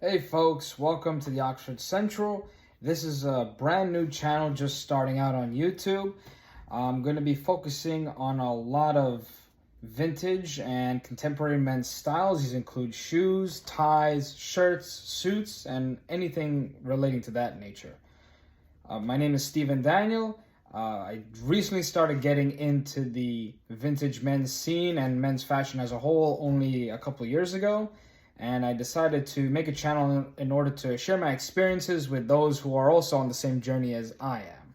Hey folks, welcome to the Oxford Central. This is a brand new channel just starting out on YouTube. I'm going to be focusing on a lot of vintage and contemporary men's styles. These include shoes, ties, shirts, suits, and anything relating to that nature. My name is Stephen Daniel. I recently started getting into the vintage men's scene and men's fashion as a whole only a couple years ago. And I decided to make a channel in order to share my experiences with those who are also on the same journey as I am.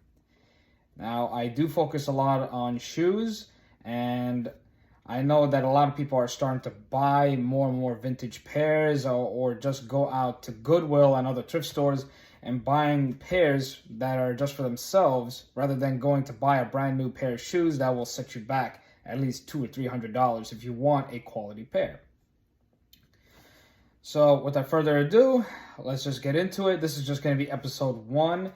Now, I do focus a lot on shoes, and I know that a lot of people are starting to buy more and more vintage pairs or just go out to Goodwill and other thrift stores and buying pairs that are just for themselves rather than going to buy a brand new pair of shoes that will set you back at least $200 or $300 if you want a quality pair. So without further ado, let's just get into it. This is just going to be episode 1.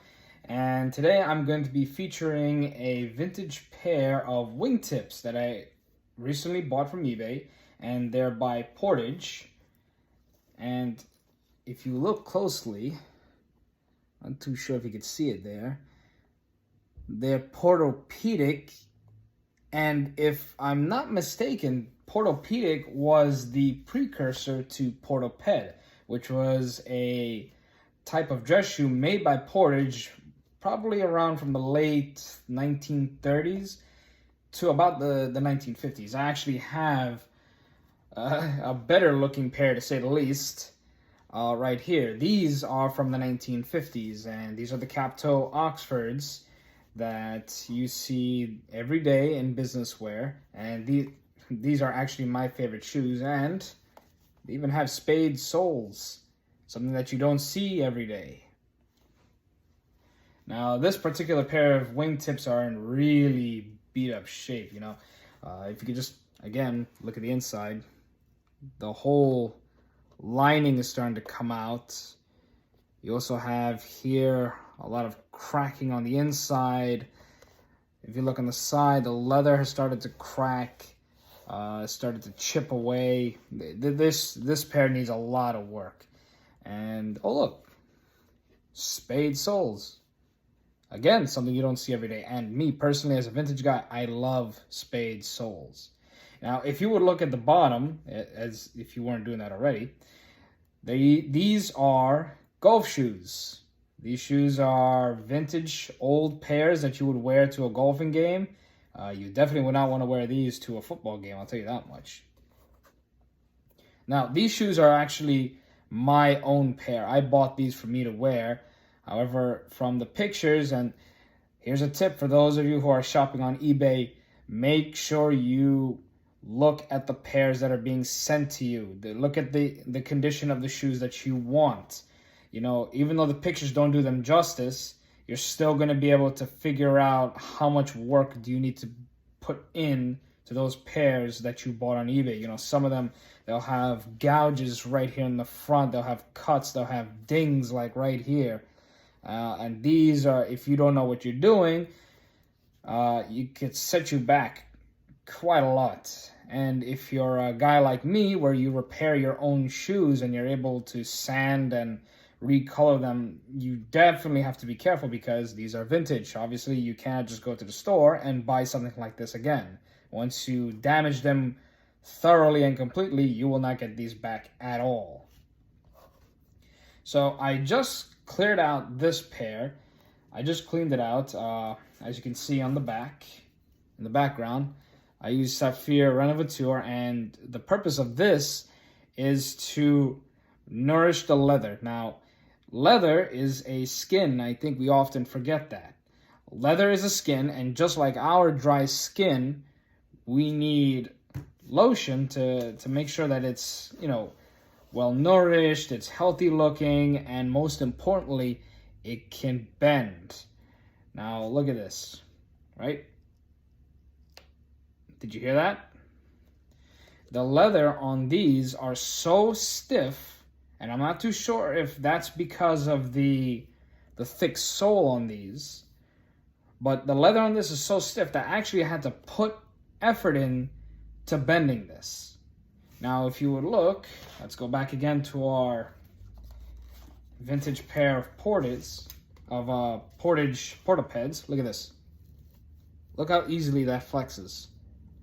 And today I'm going to be featuring a vintage pair of wingtips that I recently bought from eBay. And they're by Portage. And if you look closely, I'm not too sure if you can see it there. They're Portopedic. And if I'm not mistaken, Portopedic was the precursor to Portoped, which was a type of dress shoe made by Portage probably around from the late 1930s to about the 1950s. I actually have a better looking pair, to say the least, right here. These are from the 1950s, and these are the cap-toe Oxfords that you see every day in business wear, and these are actually my favorite shoes, and they even have spade soles, something that you don't see every day. Now, this particular pair of wingtips are in really beat up shape, you know. If you could just, again, look at the inside, the whole lining is starting to come out. You also have here a lot of cracking on the inside. If you look on the side, the leather has started to crack, started to chip away. This pair needs a lot of work. And oh look, spade soles. Again, something you don't see every day. And me personally, as a vintage guy, I love spade soles. Now, if you would look at the bottom, as if you weren't doing that already, these are golf shoes. These shoes are vintage old pairs that you would wear to a golfing game. You definitely would not want to wear these to a football game, I'll tell you that much. Now, these shoes are actually my own pair. I bought these for me to wear. However, from the pictures, and here's a tip for those of you who are shopping on eBay, make sure you look at the pairs that are being sent to you. Look at the condition of the shoes that you want. You know, even though the pictures don't do them justice, you're still going to be able to figure out how much work do you need to put in to those pairs that you bought on eBay. You know, some of them, they'll have gouges right here in the front. They'll have cuts. They'll have dings like right here. And these are, if you don't know what you're doing, you could set you back quite a lot. And if you're a guy like me, where you repair your own shoes and you're able to sand and recolor them, you definitely have to be careful because these are vintage. Obviously, you can't just go to the store and buy something like this again. Once you damage them thoroughly and completely, you will not get these back at all. So I just cleared out this pair. I just cleaned it out. As you can see on the back, in the background, I use Saphir Renovateur, and the purpose of this is to nourish the leather. Now, leather is a skin. I think we often forget that. Leather is a skin, and just like our dry skin, we need lotion to make sure that it's, you know, well nourished, it's healthy looking, and most importantly, it can bend. Now, look at this, right? Did you hear that? The leather on these are so stiff, and I'm not too sure if that's because of the thick sole on these, but the leather on this is so stiff that I actually had to put effort in to bending this. Now, if you would look, let's go back again to our vintage pair of Portage Portapeds. Look at this. Look how easily that flexes.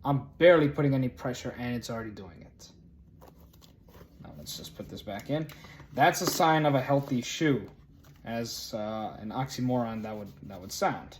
I'm barely putting any pressure and it's already doing it. Now let's just put this back in. That's a sign of a healthy shoe, as an oxymoron that would sound.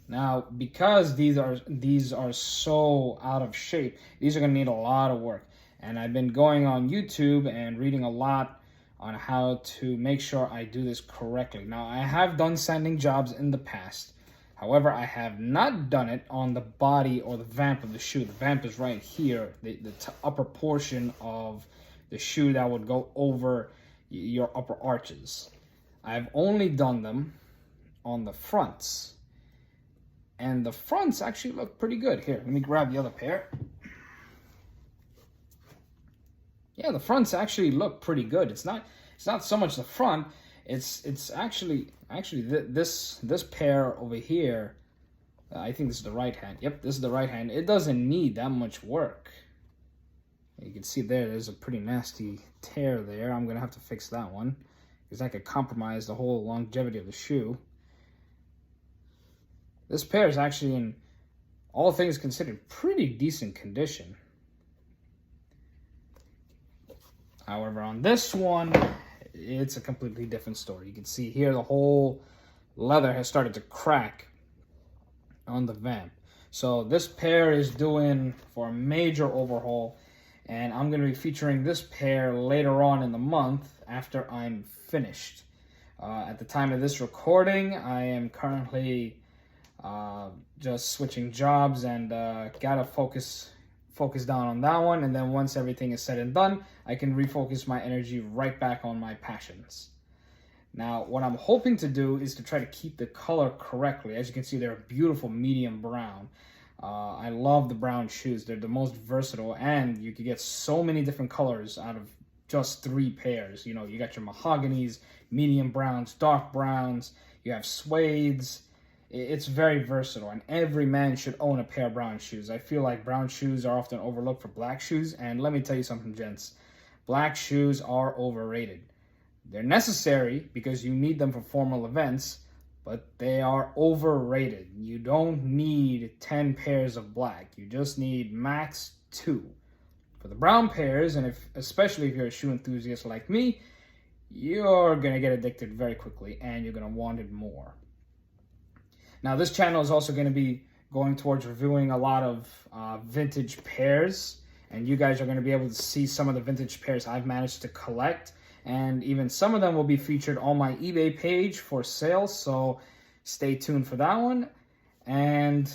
Now, because these are so out of shape, these are going to need a lot of work. And I've been going on YouTube and reading a lot on how to make sure I do this correctly. Now, I have done sanding jobs in the past. However, I have not done it on the body or the vamp of the shoe. The vamp is right here, the upper portion of the shoe that would go over your upper arches. I've only done them on the fronts. And the fronts actually look pretty good. Here, let me grab the other pair. Yeah, the fronts actually look pretty good. It's not so much the front. It's actually this pair over here. I think this is the right hand. Yep, this is the right hand. It doesn't need that much work. You can see there's a pretty nasty tear there. I'm gonna have to fix that one because that could compromise the whole longevity of the shoe. This pair is actually, in all things considered, pretty decent condition. However, on this one, it's a completely different story. You can see here the whole leather has started to crack on the vamp. So this pair is doing for a major overhaul, and I'm going to be featuring this pair later on in the month after I'm finished. At the time of this recording, I am currently just switching jobs and gotta focus down on that one, and then once everything is said and done, I can refocus my energy right back on my passions. Now, what I'm hoping to do is to try to keep the color correctly. As you can see, they're a beautiful medium brown. I love the brown shoes. They're the most versatile, and you can get so many different colors out of just 3 pairs. You know, you got your mahoganies, medium browns, dark browns, you have suedes. It's very versatile, and every man should own a pair of brown shoes. I feel like brown shoes are often overlooked for black shoes, and let me tell you something, gents. Black shoes are overrated. They're necessary because you need them for formal events, but they are overrated. You don't need 10 pairs of black. You just need max 2. For the brown pairs, and especially if you're a shoe enthusiast like me, you're going to get addicted very quickly, and you're going to want it more. Now, this channel is also going to be going towards reviewing a lot of vintage pairs, and you guys are going to be able to see some of the vintage pairs I've managed to collect, and even some of them will be featured on my eBay page for sale, so stay tuned for that one. And,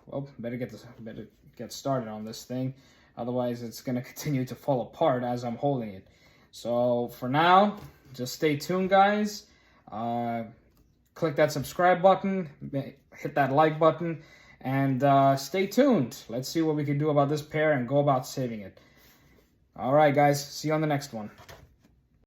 well, better get started on this thing, otherwise it's going to continue to fall apart as I'm holding it. So, for now, just stay tuned, guys. Click that subscribe button, hit that like button, and stay tuned. Let's see what we can do about this pair and go about saving it. All right, guys. See you on the next one.